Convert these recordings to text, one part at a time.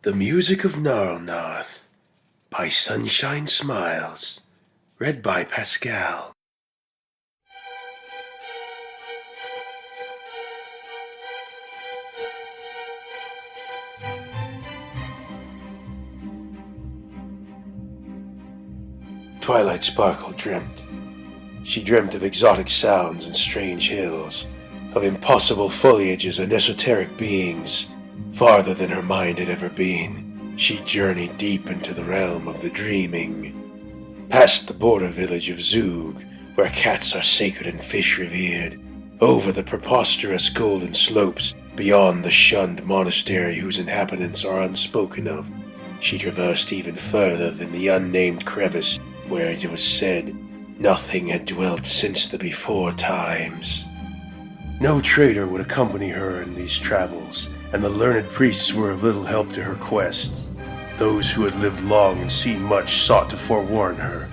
The Music of Gnarl-Gnarth by Sunshine Smiles. Read by Pascal. Twilight Sparkle dreamt. She dreamt of exotic sounds and strange hills, of impossible foliages and esoteric beings. Farther than her mind had ever been, she journeyed deep into the realm of the dreaming. Past the border village of Zug, where cats are sacred and fish revered, over the preposterous golden slopes, beyond the shunned monastery whose inhabitants are unspoken of. She traversed even further than the unnamed crevice, where it was said nothing had dwelt since the before times. No trader would accompany her in these travels, and the learned priests were of little help to her quest. Those who had lived long and seen much sought to forewarn her.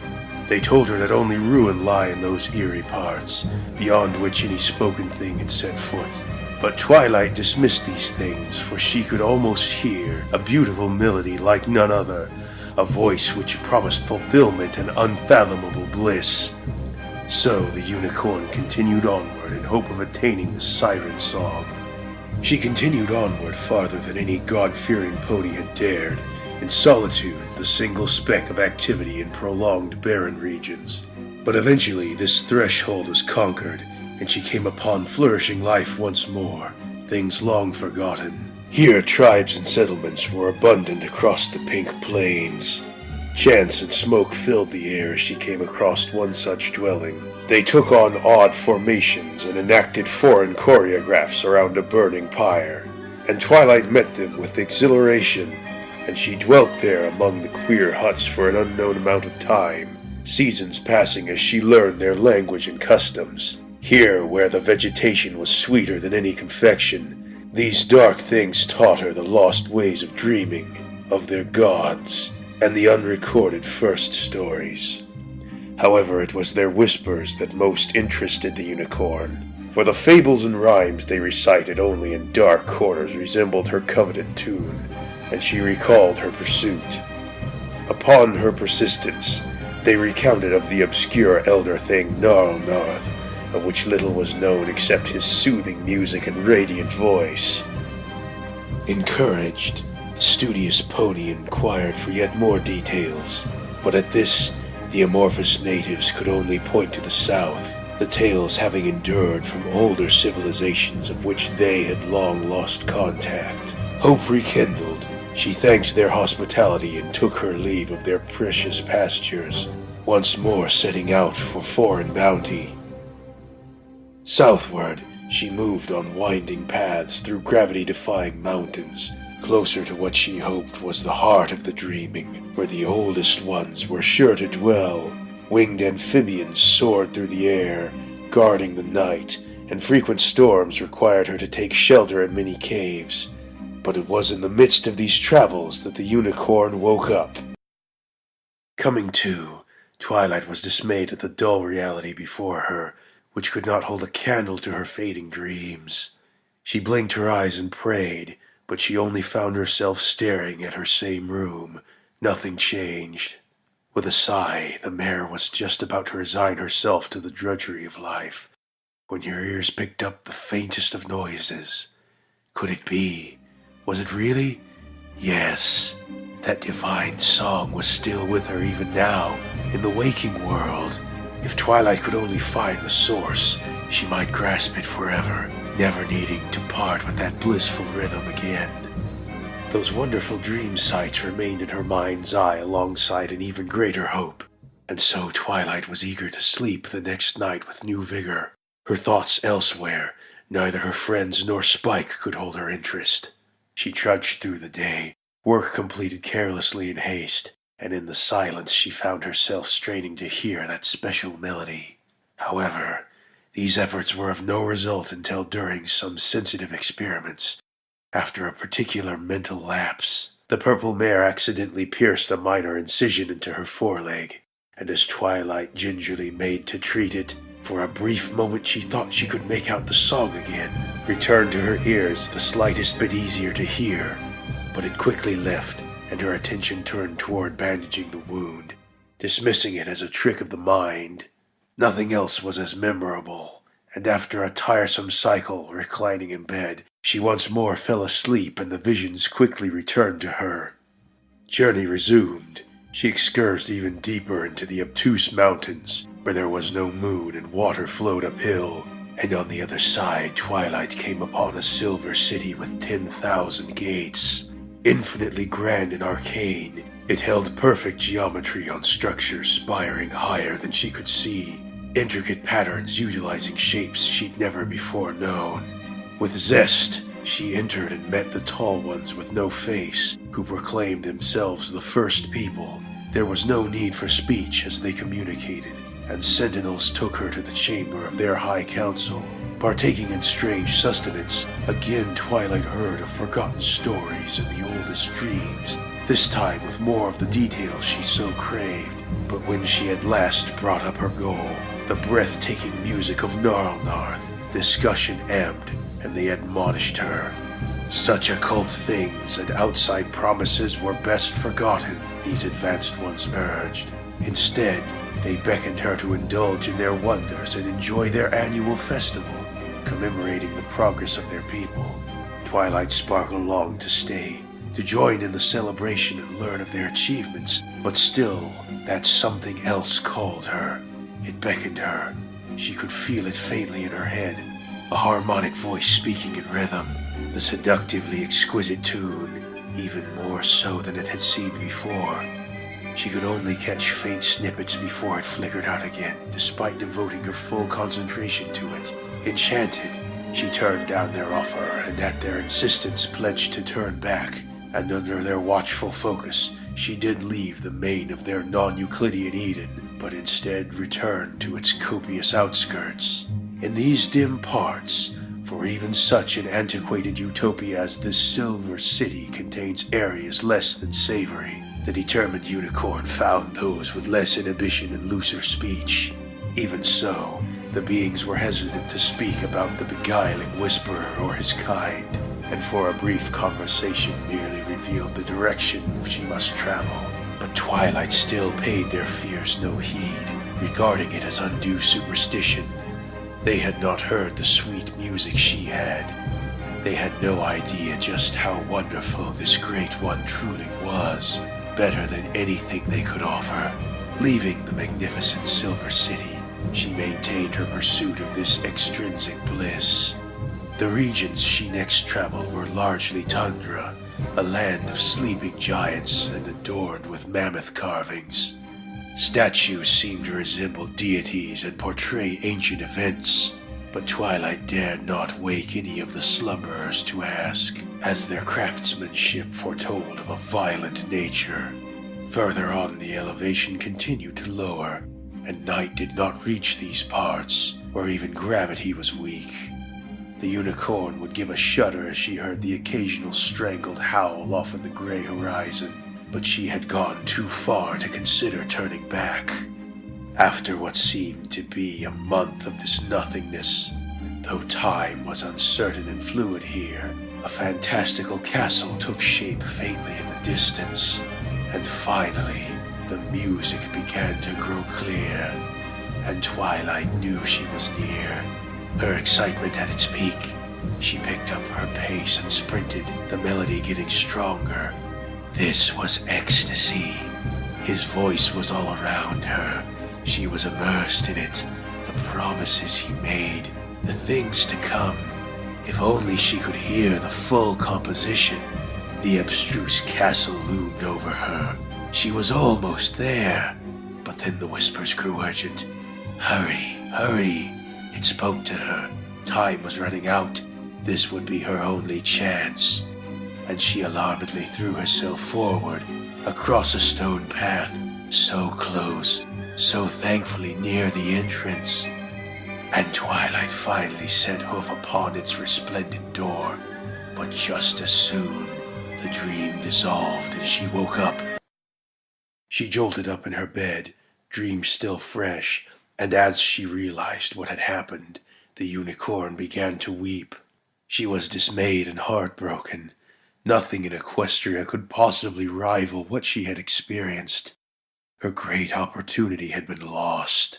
They told her that only ruin lay in those eerie parts, beyond which any spoken thing had set foot. But Twilight dismissed these things, for she could almost hear a beautiful melody like none other, a voice which promised fulfillment and unfathomable bliss. So the unicorn continued onward in hope of attaining the siren song. She continued onward farther than any God-fearing pony had dared, in solitude, the single speck of activity in prolonged barren regions. But eventually this threshold was conquered, and she came upon flourishing life once more, things long forgotten. Here tribes and settlements were abundant across the pink plains. Chants and smoke filled the air as she came across one such dwelling. They took on odd formations and enacted foreign choreographs around a burning pyre, and Twilight met them with exhilaration, and she dwelt there among the queer huts for an unknown amount of time, seasons passing as she learned their language and customs. Here, where the vegetation was sweeter than any confection, these dark things taught her the lost ways of dreaming, of their gods, and the unrecorded first stories. However, it was their whispers that most interested the unicorn, for the fables and rhymes they recited only in dark corners resembled her coveted tune, and she recalled her pursuit. Upon her persistence, they recounted of the obscure elder thing Gnarl-Gnarth, of which little was known except his soothing music and radiant voice. Encouraged, the studious pony inquired for yet more details, but at this, the amorphous natives could only point to the south, the tales having endured from older civilizations of which they had long lost contact. Hope rekindled, she thanked their hospitality and took her leave of their precious pastures, once more setting out for foreign bounty. Southward, she moved on winding paths through gravity-defying mountains, closer to what she hoped was the heart of the dreaming, where the oldest ones were sure to dwell. Winged amphibians soared through the air, guarding the night, and frequent storms required her to take shelter in many caves. But it was in the midst of these travels that the unicorn woke up. Coming to, Twilight was dismayed at the dull reality before her, which could not hold a candle to her fading dreams. She blinked her eyes and prayed, but she only found herself staring at her same room. Nothing changed. With a sigh, the mare was just about to resign herself to the drudgery of life, when her ears picked up the faintest of noises. Could it be? Was it really? Yes. That divine song was still with her even now, in the waking world. If Twilight could only find the source, she might grasp it forever, never needing to part with that blissful rhythm again. Those wonderful dream sights remained in her mind's eye alongside an even greater hope, and so Twilight was eager to sleep the next night with new vigor. Her thoughts elsewhere, neither her friends nor Spike could hold her interest. She trudged through the day, work completed carelessly in haste, and in the silence she found herself straining to hear that special melody. However, these efforts were of no result until during some sensitive experiments. After a particular mental lapse, the purple mare accidentally pierced a minor incision into her foreleg, and as Twilight gingerly made to treat it, for a brief moment she thought she could make out the song again, returned to her ears the slightest bit easier to hear. but it quickly left, and her attention turned toward bandaging the wound, dismissing it as a trick of the mind. Nothing else was as memorable, and after a tiresome cycle reclining in bed, she once more fell asleep and the visions quickly returned to her. Journey resumed. She excurred even deeper into the obtuse mountains, where there was no moon and water flowed uphill, and on the other side twilight came upon a silver city with 10,000 gates. Infinitely grand and arcane, it held perfect geometry on structures spiring higher than she could see, intricate patterns utilizing shapes she'd never before known. With zest, she entered and met the tall ones with no face, who proclaimed themselves the first people. There was no need for speech as they communicated, and sentinels took her to the chamber of their high council. Partaking in strange sustenance, again Twilight heard of forgotten stories and the oldest dreams, this time with more of the details she so craved. But when she at last brought up her goal, the breathtaking music of Gnarl-Gnarth, discussion ebbed, and they admonished her. Such occult things and outside promises were best forgotten, these advanced ones urged. Instead, they beckoned her to indulge in their wonders and enjoy their annual festival, commemorating the progress of their people. Twilight Sparkle longed to stay, to join in the celebration and learn of their achievements, but still, that something else called her. It beckoned her. She could feel it faintly in her head, a harmonic voice speaking in rhythm, the seductively exquisite tune, even more so than it had seemed before. She could only catch faint snippets before it flickered out again, despite devoting her full concentration to it. Enchanted, she turned down their offer, and at their insistence pledged to turn back, and under their watchful focus, she did leave the main of their non-Euclidean Eden, but instead returned to its copious outskirts. In these dim parts, for even such an antiquated utopia as this silver city contains areas less than savory, the determined unicorn found those with less inhibition and looser speech. Even so, the beings were hesitant to speak about the beguiling whisperer or his kind, and for a brief conversation merely revealed the direction she must travel. But Twilight still paid their fears no heed, regarding it as undue superstition. They had not heard the sweet music she had. They had no idea just how wonderful this great one truly was, better than anything they could offer. Leaving the magnificent Silver City, she maintained her pursuit of this extrinsic bliss. The regions she next traveled were largely tundra, a land of sleeping giants and adorned with mammoth carvings. Statues seemed to resemble deities and portray ancient events, but Twilight dared not wake any of the slumberers to ask, as their craftsmanship foretold of a violent nature. Further on, the elevation continued to lower, and night did not reach these parts, where even gravity was weak. The unicorn would give a shudder as she heard the occasional strangled howl off in the gray horizon, but she had gone too far to consider turning back. After what seemed to be a month of this nothingness, though time was uncertain and fluid here, a fantastical castle took shape faintly in the distance, and finally the music began to grow clear, and Twilight knew she was near. Her excitement at its peak, she picked up her pace and sprinted, the melody getting stronger. This was ecstasy. His voice was all around her. She was immersed in it. The promises he made, the things to come. If only she could hear the full composition. The abstruse castle loomed over her. She was almost there. But then the whispers grew urgent. Hurry, hurry. It spoke to her. Time was running out. This would be her only chance. And she alarmedly threw herself forward, across a stone path, so close, so thankfully near the entrance. And Twilight finally set hoof upon its resplendent door. But just as soon, the dream dissolved and she woke up. She jolted up in her bed, dream still fresh, and as she realized what had happened, the unicorn began to weep. She was dismayed and heartbroken. Nothing in Equestria could possibly rival what she had experienced. Her great opportunity had been lost,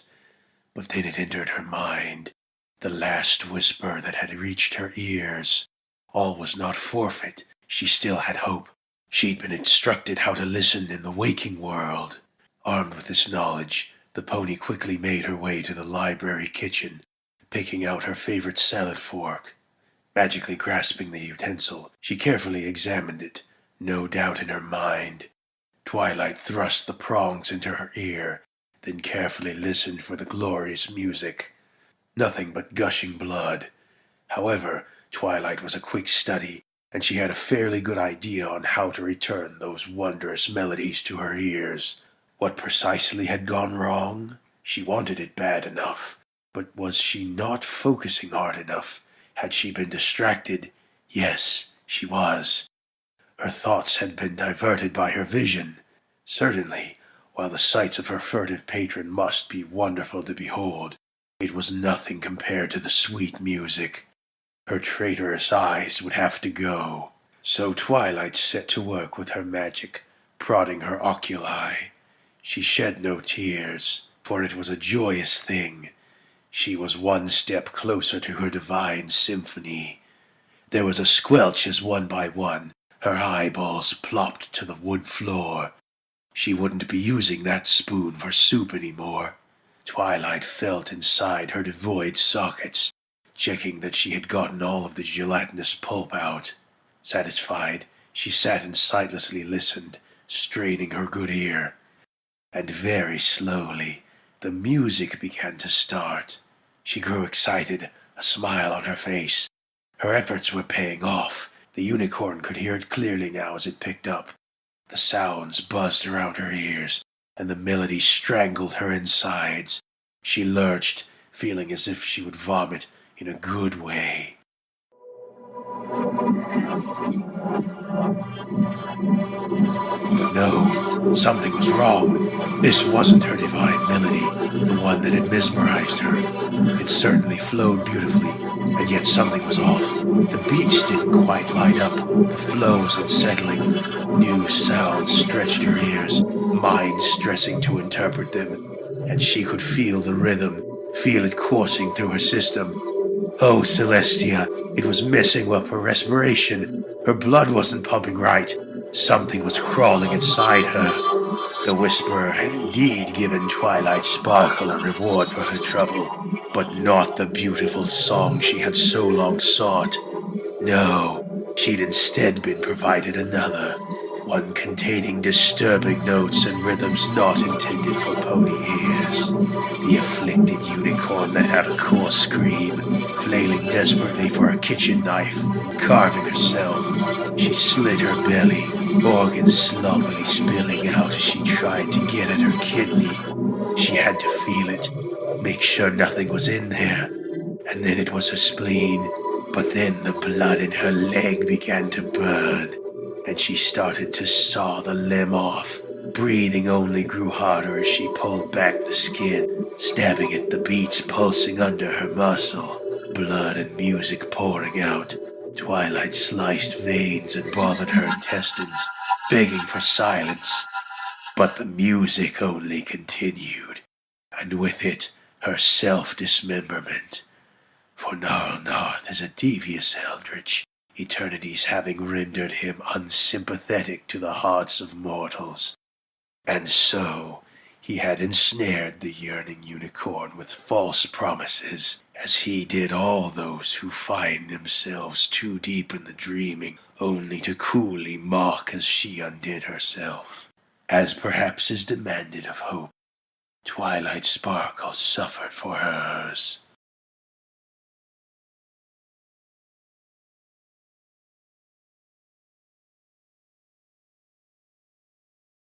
but then it entered her mind, the last whisper that had reached her ears. All was not forfeit. She still had hope. She'd been instructed how to listen in the waking world. Armed with this knowledge, the pony quickly made her way to the library kitchen, picking out her favorite salad fork. Magically grasping the utensil, she carefully examined it, no doubt in her mind. Twilight thrust the prongs into her ear, then carefully listened for the glorious music. Nothing but gushing blood. However, Twilight was a quick study, and she had a fairly good idea on how to return those wondrous melodies to her ears. What precisely had gone wrong? She wanted it bad enough, but was she not focusing hard enough? Had she been distracted? Yes, she was. Her thoughts had been diverted by her vision. Certainly, while the sights of her furtive patron must be wonderful to behold, it was nothing compared to the sweet music. Her traitorous eyes would have to go. So Twilight set to work with her magic, prodding her oculi. She shed no tears, for it was a joyous thing. She was one step closer to her divine symphony. There was a squelch as one by one her eyeballs plopped to the wood floor. She wouldn't be using that spoon for soup anymore. Twilight felt inside her devoid sockets, checking that she had gotten all of the gelatinous pulp out. Satisfied, she sat and sightlessly listened, straining her good ear. And very slowly, the music began to start. She grew excited, a smile on her face. Her efforts were paying off. The unicorn could hear it clearly now as it picked up. The sounds buzzed around her ears, and the melody strangled her insides. She lurched, feeling as if she would vomit in a good way. But no, something was wrong. This wasn't her divine melody, the one that had mesmerized her. It certainly flowed beautifully, and yet something was off. The beats didn't quite line up. The flow was unsettling. New sounds stretched her ears, mind stressing to interpret them, and she could feel the rhythm, feel it coursing through her system. Oh, Celestia, it was messing up her respiration. Her blood wasn't pumping right. Something was crawling inside her. The Whisperer had indeed given Twilight Sparkle a reward for her trouble, but not the beautiful song she had so long sought. No, she'd instead been provided another, one containing disturbing notes and rhythms not intended for pony ears. The afflicted unicorn let out a coarse scream, flailing desperately for a kitchen knife and carving herself. She slit her belly, organs sloppily spilling out as she tried to get at her kidney. She had to feel it, make sure nothing was in there, and then it was her spleen. But then the blood in her leg began to burn, and she started to saw the limb off. Breathing only grew harder as she pulled back the skin, stabbing at the beats pulsing under her muscle. Blood and music pouring out. Twilight sliced veins and bothered her intestines, begging for silence. But the music only continued, and with it her self-dismemberment. For Gnarl-Gnarth is a devious eldritch, eternities having rendered him unsympathetic to the hearts of mortals. And so he had ensnared the yearning unicorn with false promises, as he did all those who find themselves too deep in the dreaming, only to coolly mock as she undid herself. As perhaps is demanded of hope, Twilight Sparkle suffered for hers.